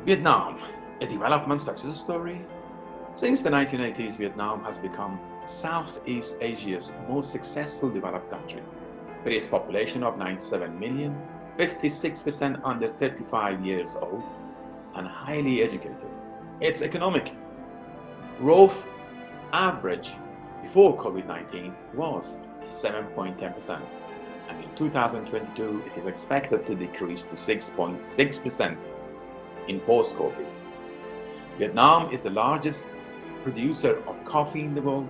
Vietnam, a development success story? Since the 1980s, Vietnam has become Southeast Asia's most successful developed country. With its population of 97 million, 56% under 35 years old, and highly educated. Its economic growth average before COVID-19 was 7.10%, and in 2022 it is expected to decrease to 6.6% in post-COVID. Vietnam is the largest producer of coffee in the world,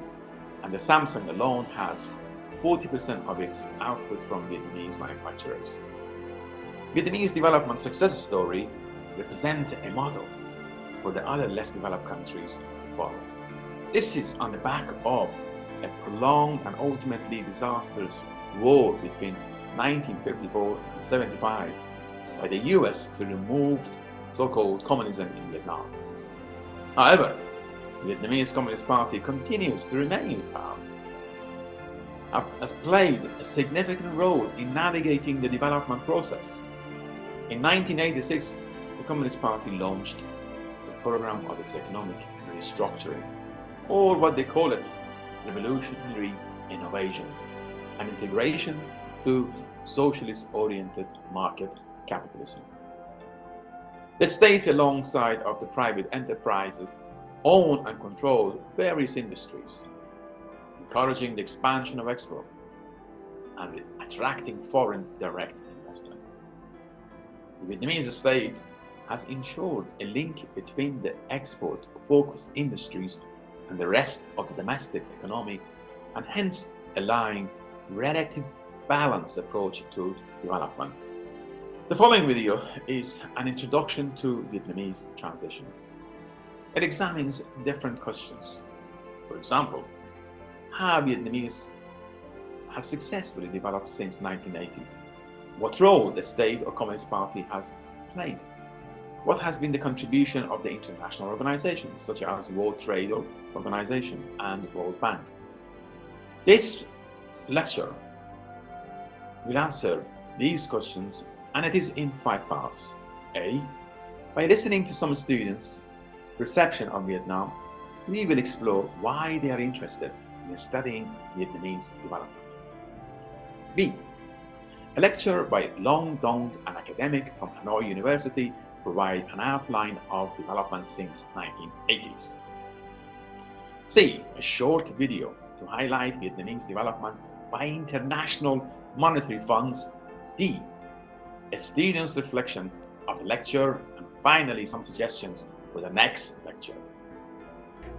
and the Samsung alone has 40% of its output from Vietnamese manufacturers. Vietnamese development success story represents a model for the other less developed countries to follow. This is on the back of a prolonged and ultimately disastrous war between 1954 and 75 by the US to remove so-called communism in Vietnam. However, the Vietnamese Communist Party continues to remain in power, has played a significant role in navigating the development process. In 1986, the Communist Party launched the program of its economic restructuring, or what they call it, revolutionary innovation, and integration to socialist-oriented market capitalism. The state, alongside of the private enterprises, own and control various industries, encouraging the expansion of export and attracting foreign direct investment. The Vietnamese state has ensured a link between the export-focused industries and the rest of the domestic economy, and hence allowing relative balanced approach to development. The following video is an introduction to Vietnamese transition. It examines different questions. For example, how Vietnamese has successfully developed since 1980. What role the state or Communist Party has played. What has been the contribution of the international organizations such as World Trade Organization and World Bank? This lecture will answer these questions, and it is in 5 parts. A. By listening to some students' perception of Vietnam, we will explore why they are interested in studying Vietnamese development. B. A lecture by Long Dong, an academic from Hanoi University, provide an outline of development since 1980s. C. A short video to highlight Vietnamese development by international monetary funds. D. A student's reflection of the lecture, and finally some suggestions for the next lecture.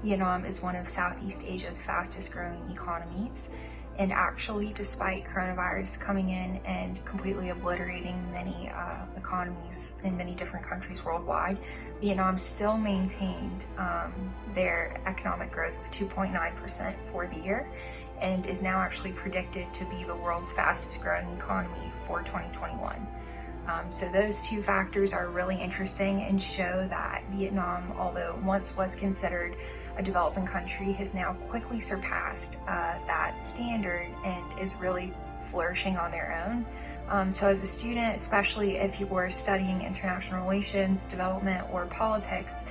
Vietnam is one of Southeast Asia's fastest growing economies, and actually, despite coronavirus coming in and completely obliterating many economies in many different countries worldwide, Vietnam still maintained their economic growth of 2.9% for the year, and is now actually predicted to be the world's fastest growing economy for 2021. So those two factors are really interesting and show that Vietnam, although once was considered a developing country, has now quickly surpassed that standard and is really flourishing on their own. So as a student, especially if you were studying international relations, development, or politics,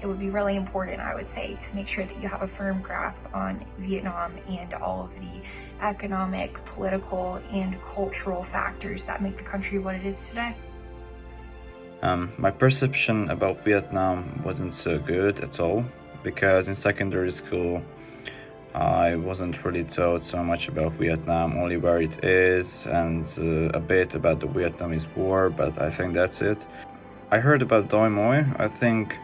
it would be really important, I would say, to make sure that you have a firm grasp on Vietnam and all of the economic, political, and cultural factors that make the country what it is today. My perception about Vietnam wasn't so good at all, because in secondary school I wasn't really taught so much about Vietnam, only where it is and a bit about the Vietnamese War, but I think that's it. I heard about Doi Moi. I think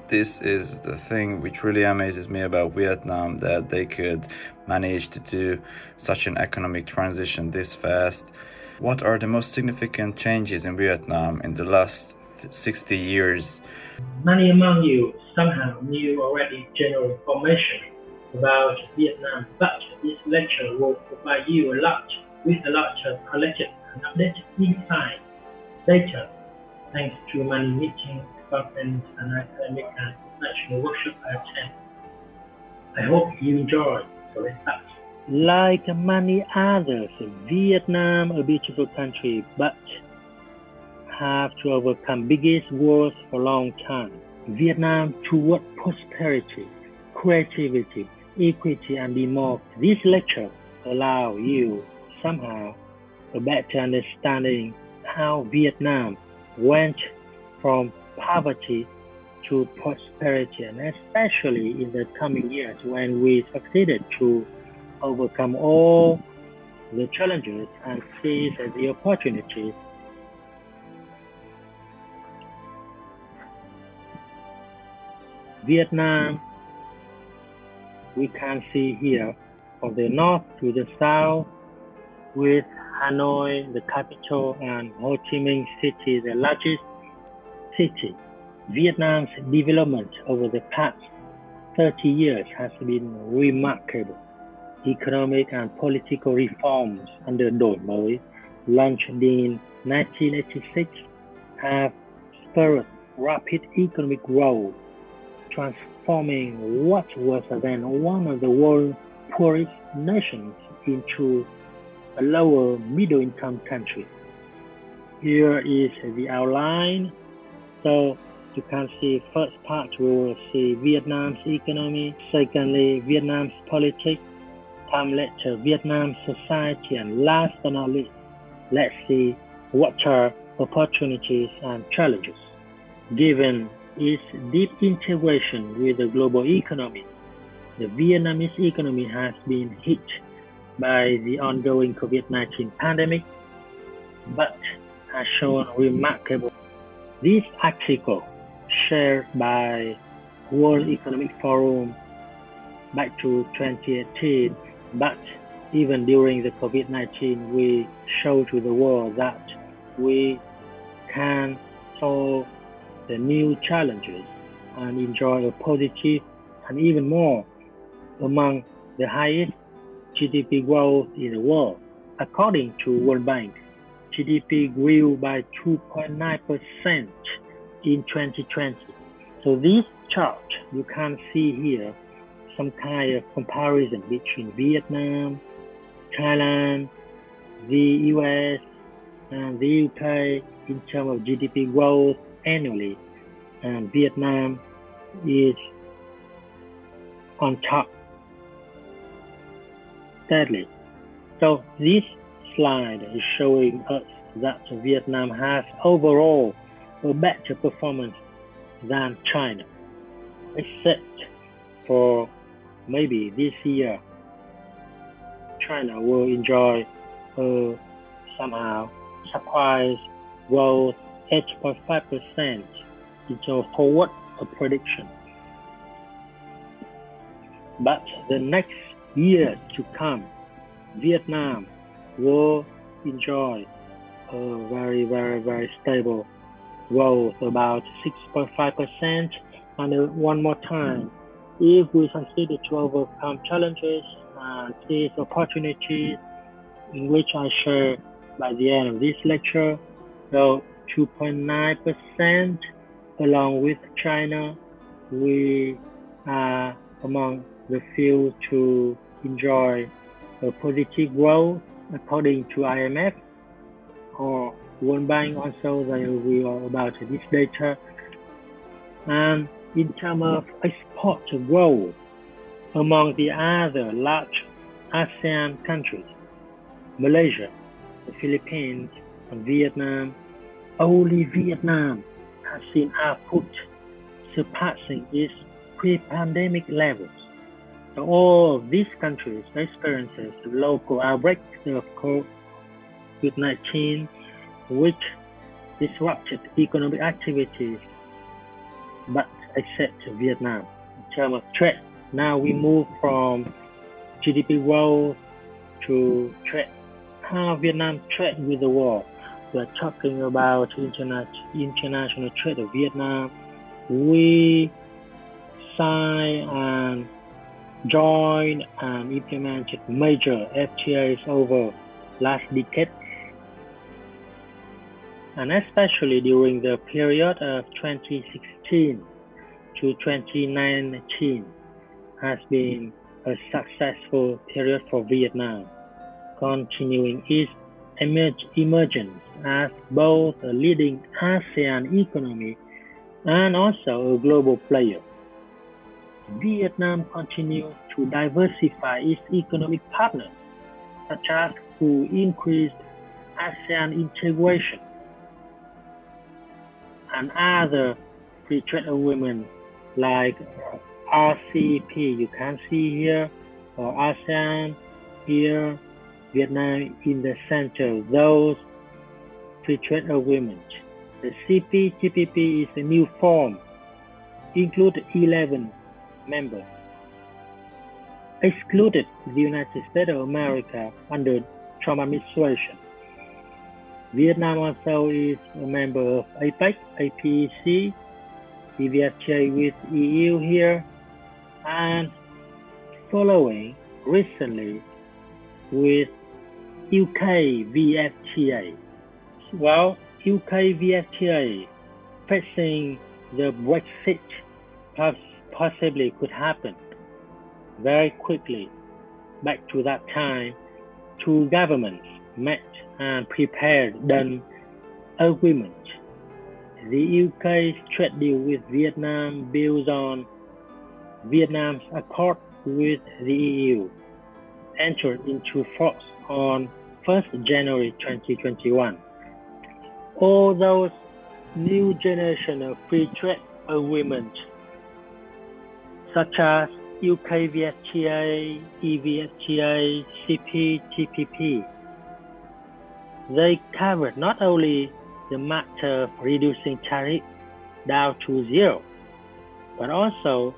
this is the thing which really amazes me about Vietnam, that they could manage to do such an economic transition this fast. What are the most significant changes in Vietnam in the last 60 years? Many among you somehow knew already general information about Vietnam, but this lecture will provide you with a lot of collected and updated insight data, thanks to many meetings, conferences, and academic and professional workshops I attend. I hope you enjoy. So let's start. Like many others, Vietnam, a beautiful country, but have to overcome biggest wars for a long time. Vietnam toward prosperity, creativity, equity, and democracy. This lecture allows you somehow a better understanding how Vietnam went from poverty to prosperity, and especially in the coming years when we succeeded to overcome all the challenges and seize the opportunities. Vietnam, we can see here from the north to the south, with Hanoi, the capital, and Ho Chi Minh City, the largest city. Vietnam's development over the past 30 years has been remarkable. Economic and political reforms under Đổi mới, launched in 1986, have spurred rapid economic growth, transforming what was then one of the world's poorest nations into a lower middle-income country. Here is the outline. So you can see first part we will see Vietnam's economy, secondly Vietnam's politics, time later Vietnam's society, and last but not least, let's see what are opportunities and challenges. Given its deep integration with the global economy, the Vietnamese economy has been hit by the ongoing COVID-19 pandemic, but has shown remarkable. This article, shared by World Economic Forum back to 2018, but even during the COVID-19, we show to the world that we can solve the new challenges and enjoy a positive and even more among the highest GDP growth in the world. According to World Bank, GDP grew by 2.9% in 2020. So this chart, you can see here some kind of comparison between Vietnam, Thailand, the US, and the UK in terms of GDP growth annually. And Vietnam is on top steadily. So this slide is showing us that Vietnam has overall a better performance than China, except for maybe this year China will enjoy somehow surprise growth 8.5% into forward prediction. But the next years to come, Vietnam will enjoy a very, very, very stable growth, about 6.5%. And one more time, if we succeed to overcome challenges and seize opportunities, in which I share by the end of this lecture, so 2.9%, along with China, we are among the few to enjoy a positive growth according to IMF or World Bank. Also, they will about this data. And in terms of export growth, among the other large ASEAN countries, Malaysia, the Philippines, and Vietnam, only Vietnam has seen output surpassing its pre-pandemic levels. So all these countries experiences local outbreaks of COVID-19, which disrupted economic activities, but except Vietnam. In terms of trade, now we move from GDP growth to trade. How Vietnam trade with the world? We're talking about international trade of Vietnam. We sign and join and implemented major FTAs over last decade, and especially during the period of 2016 to 2019 has been a successful period for Vietnam, continuing its emergence as both a leading ASEAN economy and also a global player. Vietnam continues to diversify its economic partners, such as through increased ASEAN integration and other free trade agreements like RCEP, you can see here, or ASEAN here, Vietnam in the center, those free trade agreements. The CPTPP is a new form, include 11 members, excluded the United States of America under Trump administration. Vietnam also is a member of APEC, APEC, EVFTA with EU here, and following recently with UK VFTA. Well, UK VFTA facing the Brexit possibly could happen very quickly. Back to that time, two governments met and prepared an agreement. The UK's trade deal with Vietnam builds on Vietnam's accord with the EU, entered into force on 1st January 2021. All those new generation of free trade agreements, such as UK VFTA, EVFTA, CPTPP, they covered not only the matter of reducing tariff down to zero, but also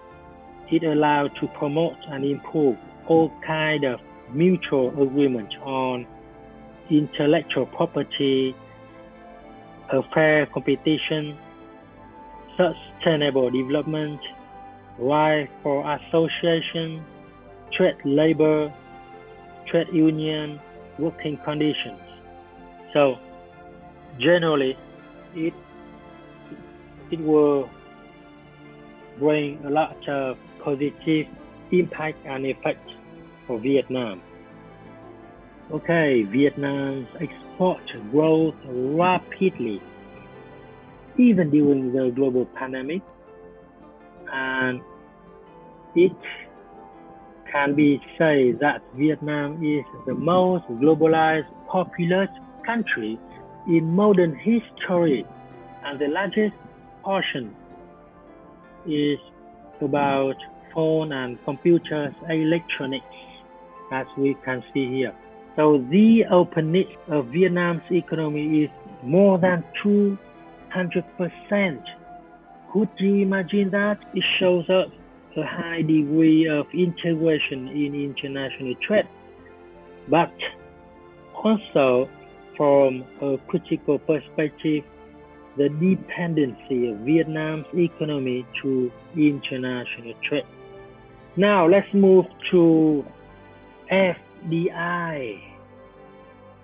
it allowed to promote and improve all kinds of mutual agreements on intellectual property, a fair competition, sustainable development, right for association, trade labor, trade union, working conditions. So generally, it will bring a lot of positive impact and effect for Vietnam. Okay, Vietnam's export grows rapidly, even during the global pandemic, and it can be said that Vietnam is the most globalized populous country in modern history, and the largest portion is about phone and computers, electronics, as we can see here. So the openness of Vietnam's economy is more than 200%. Could you imagine that? It shows us a high degree of integration in international trade, but also from a critical perspective, the dependency of Vietnam's economy to international trade. Now let's move to FDI.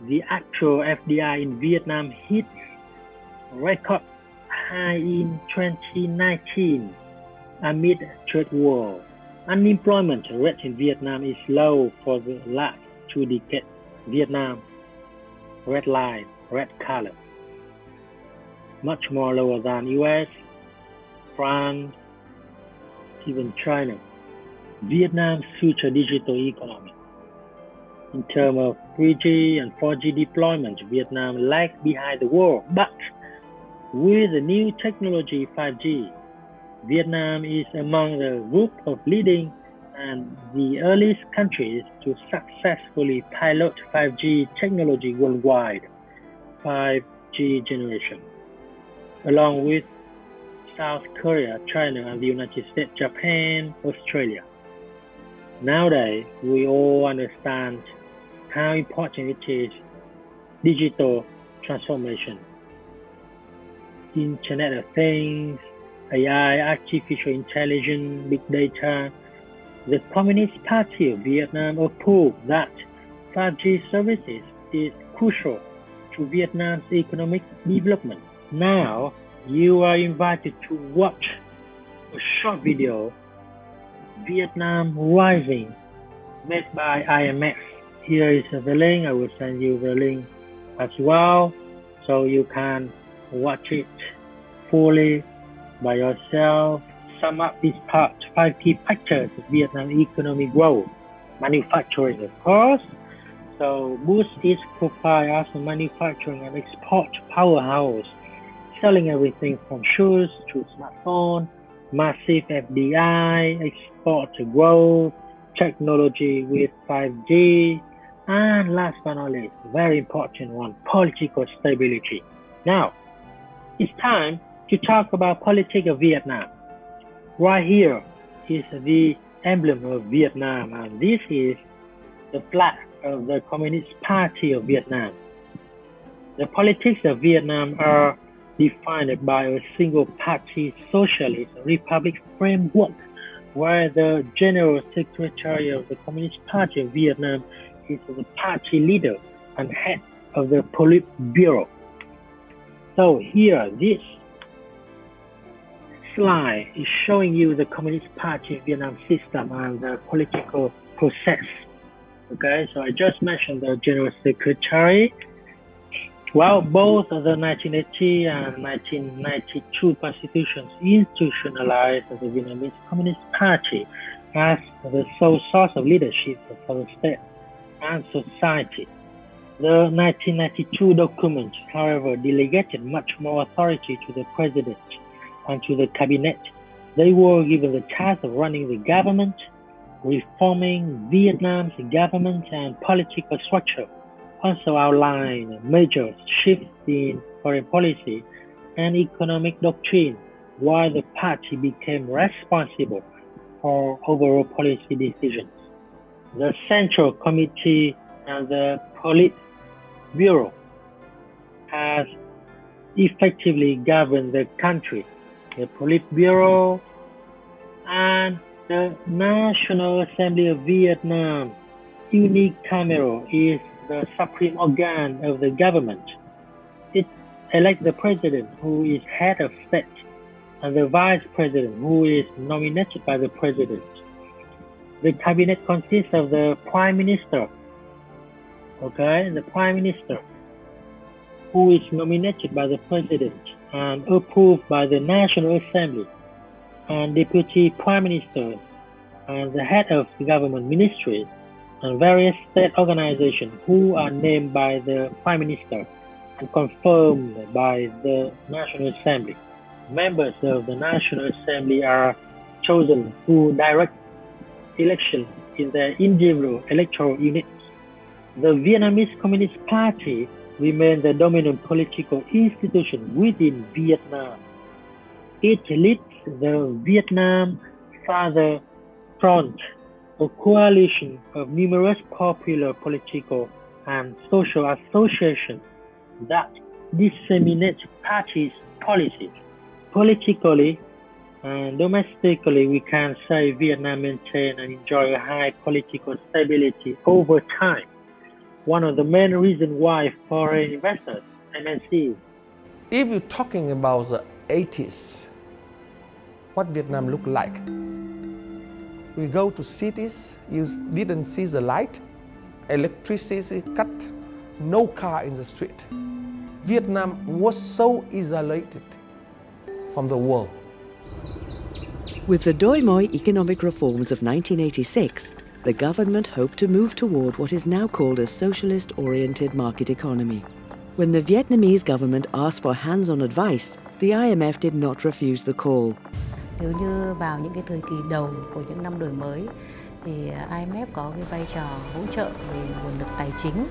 The actual FDI in Vietnam hit record high in 2019 amid trade war. Unemployment rate in Vietnam is low for the last 2 decades. Vietnam, red line, red color, much more lower than US, France, even China. Vietnam's future digital economy. In terms of 3G and 4G deployment, Vietnam lags behind the world, but with the new technology 5G, Vietnam is among the group of leading and the earliest countries to successfully pilot 5G technology worldwide, 5G generation, along with South Korea, China, and the United States, Japan, Australia. Nowadays, we all understand how important it is digital transformation. Internet of Things, AI, artificial intelligence, big data. The Communist Party of Vietnam approved that 5G services is crucial to Vietnam's economic development. Now, you are invited to watch a short video, Vietnam Rising, made by IMF. Here is the link. I will send you the link as well, so you can watch it fully by yourself. Sum up this part: 5 key factors of Vietnam economic growth. Manufacturing, of course. So boost its profile as a manufacturing and export powerhouse, selling everything from shoes to smartphone, massive FDI, export growth, technology with 5G, and last but not least, very important one, political stability. Now, it's time to talk about politics of Vietnam. Right here is the emblem of Vietnam, and this is the flag of the Communist Party of Vietnam. The politics of Vietnam are defined by a single-party socialist republic framework, where the General Secretary of the Communist Party of Vietnam is the party leader and head of the Politburo. So here, this slide is showing you the Communist Party of Vietnam system and the political process. Okay, so I just mentioned the General Secretary. Well, both the 1980 and 1992 constitutions institutionalized the Vietnamese Communist Party as the sole source of leadership for the state and society. The 1992 document, however, delegated much more authority to the president and to the cabinet. They were given the task of running the government, reforming Vietnam's government and political structure, also outlined major shifts in foreign policy and economic doctrine, while the party became responsible for overall policy decisions. The Central Committee and the Politburo has effectively governed the country. The Politburo and the National Assembly of Vietnam unicameral is the supreme organ of the government. It elects the president, who is head of state, and the vice president, who is nominated by the president. The cabinet consists of the prime minister, the prime minister, who is nominated by the president and approved by the National Assembly, and deputy prime ministers, and the head of government ministries, and various state organizations who are named by the prime minister and confirmed by the National Assembly. Members of the National Assembly are chosen through direct election in their individual electoral units. The Vietnamese Communist Party remains the dominant political institution within Vietnam. It leads the Vietnam Father Front, a coalition of numerous popular political and social associations that disseminate party's policies. Politically and domestically, we can say Vietnam maintains and enjoys a high political stability over time. One of the main reasons why foreign investors, MNCs. If you're talking about the 80s, what Vietnam looked like, we go to cities, you didn't see the light, electricity cut, no car in the street. Vietnam was so isolated from the world. With the Doi Moi economic reforms of 1986, the government hoped to move toward what is now called a socialist-oriented market economy. When the Vietnamese government asked for hands-on advice, the IMF did not refuse the call. Nếu như vào những cái thời kỳ đầu của những năm đổi mới thì IMF có cái vai trò hỗ trợ về nguồn lực tài chính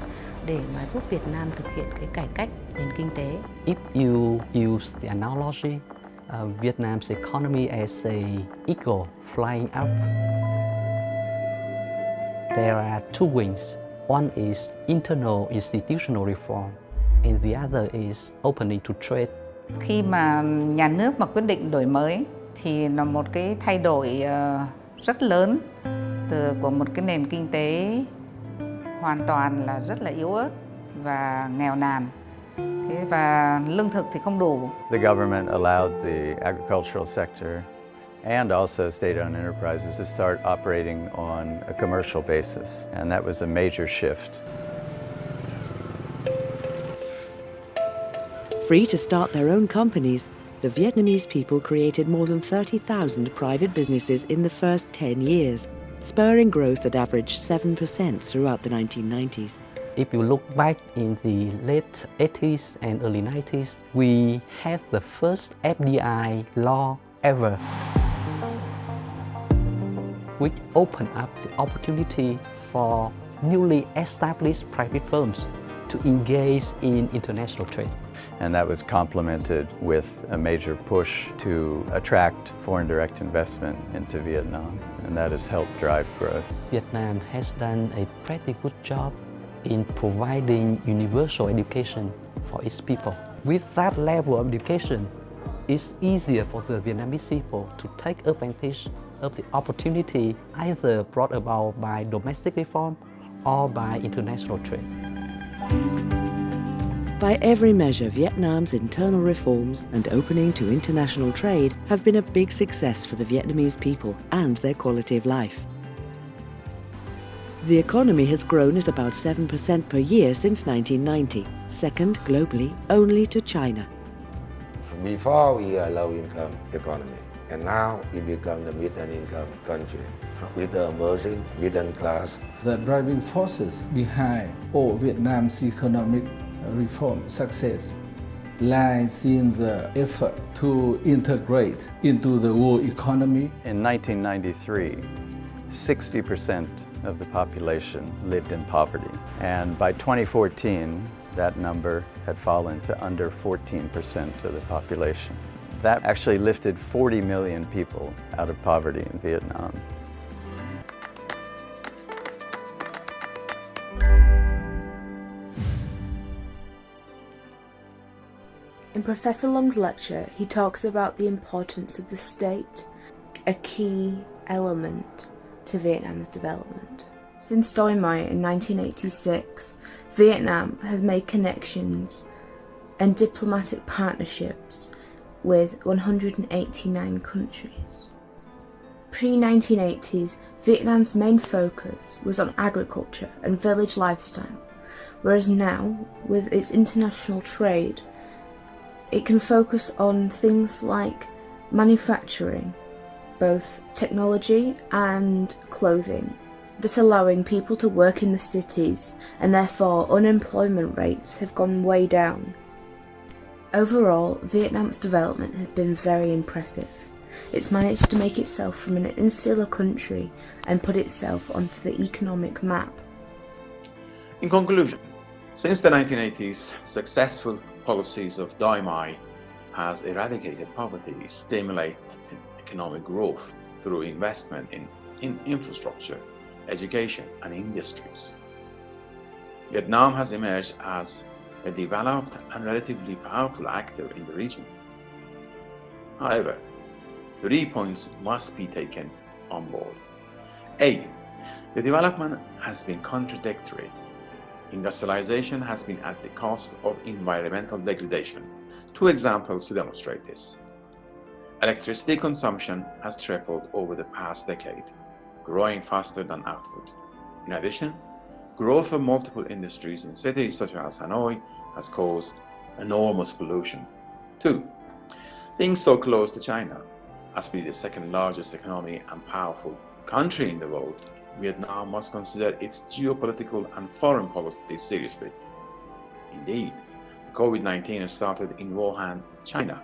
để mà giúp Việt Nam thực hiện cái cải cách nền kinh tế. If you use the analogy of Vietnam's economy as a eagle flying up, there are two wings. One is internal institutional reform, and the other is opening to trade. Khi mà nhà nước mà quyết định đổi mới thì là một cái thay đổi rất lớn của một cái nền kinh tế hoàn toàn là rất là yếu ớt và nghèo nàn. Thế và lương thực thì không đủ. The government allowed the agricultural sector and also state-owned enterprises to start operating on a commercial basis, and that was a major shift. Free to start their own companies, the Vietnamese people created more than 30,000 private businesses in the first 10 years, spurring growth that averaged 7% throughout the 1990s. If you look back in the late 80s and early 90s, we had the first FDI law ever, which opened up the opportunity for newly established private firms to engage in international trade. And that was complemented with a major push to attract foreign direct investment into Vietnam, and that has helped drive growth. Vietnam has done a pretty good job in providing universal education for its people. With that level of education, it's easier for the Vietnamese people to take advantage of the opportunity either brought about by domestic reform or by international trade. By every measure, Vietnam's internal reforms and opening to international trade have been a big success for the Vietnamese people and their quality of life. The economy has grown at about 7% per year since 1990, second globally only to China. Before we are low-income economy, and now we become the middle-income country with the emerging middle class. The driving forces behind all Vietnam's economic reform success lies in the effort to integrate into the world economy. In 1993, 60% of the population lived in poverty, and by 2014, that number had fallen to under 14% of the population. That actually lifted 40 million people out of poverty in Vietnam. In Professor Long's lecture, he talks about the importance of the state, a key element to Vietnam's development. Since Doi Mai in 1986, Vietnam has made connections and diplomatic partnerships with 189 countries. Pre-1980s, Vietnam's main focus was on agriculture and village lifestyle, whereas now, with its international trade, it can focus on things like manufacturing, both technology and clothing, that's allowing people to work in the cities, and therefore unemployment rates have gone way down. Overall, Vietnam's development has been very impressive. It's managed to make itself from an insular country and put itself onto the economic map. In conclusion, since the 1980s, successful policies of Doi Mai has eradicated poverty, stimulated economic growth through investment in infrastructure, education and industries. Vietnam has emerged as a developed and relatively powerful actor in the region. However, 3 points must be taken on board. A. The development has been contradictory. Industrialization has been at the cost of environmental degradation. 2 examples to demonstrate this. Electricity consumption has tripled over the past decade, growing faster than output. In addition, growth of multiple industries in cities such as Hanoi has caused enormous pollution. 2. Being so close to China, as being the second largest economy and powerful country in the world, Vietnam must consider its geopolitical and foreign policy seriously. Indeed, COVID-19 started in Wuhan, China,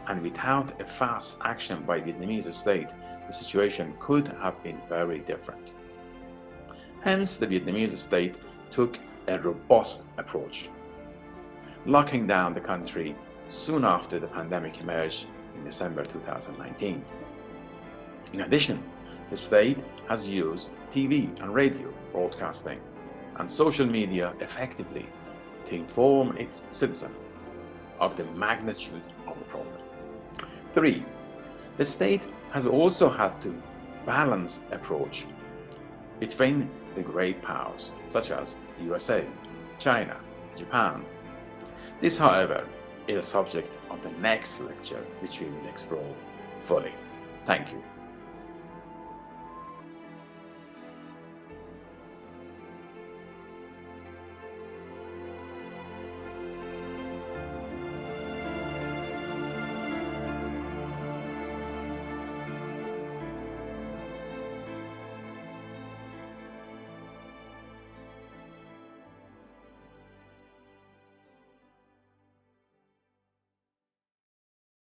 and without a fast action by Vietnamese state, the situation could have been very different. Hence, the Vietnamese state took a robust approach, locking down the country soon after the pandemic emerged in December 2019. In addition, the state has used TV and radio broadcasting and social media effectively to inform its citizens of the magnitude of the problem. 3. The state has also had to balance approach between the great powers such as USA, China, Japan. This, however, is a subject of the next lecture, which we will explore fully. Thank you.